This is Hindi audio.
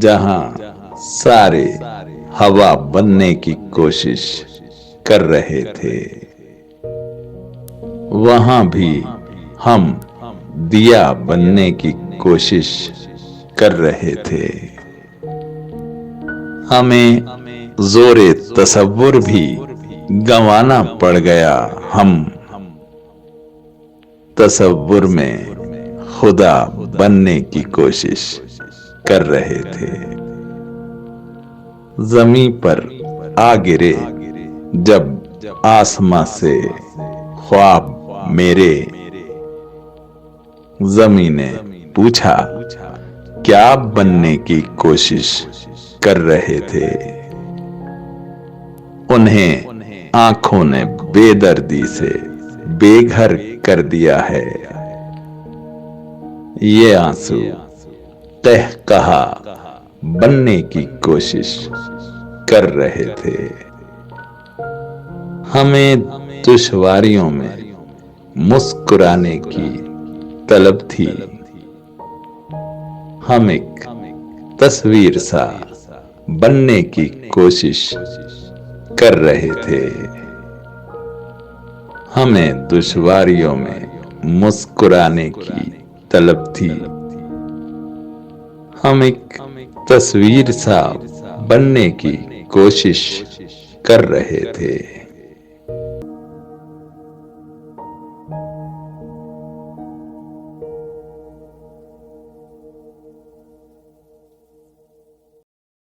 जहां सारे हवा बनने की कोशिश कर रहे थे, वहां भी हम दिया बनने की कोशिश कर रहे थे। हमें जोरे तसव्वुर भी गंवाना पड़ गया। हम तसव्वुर में खुदा बनने की कोशिश कर रहे थे। जमी पर आ गिरे जब आसमां से ख्वाब मेरे, जमी ने पूछा क्या बनने की कोशिश कर रहे थे। उन्हें आंखों ने बेदर्दी से बेघर कर दिया है। ये आंसू कहकहा बनने की कोशिश कर रहे थे। हमें दुश्वारियों में मुस्कुराने की तलब थी। हम एक तस्वीर सा बनने की कोशिश कर रहे थे। हमें दुश्वारियों में मुस्कुराने की तलब थी। हम एक तस्वीर सा बनने की कोशिश कर रहे थे।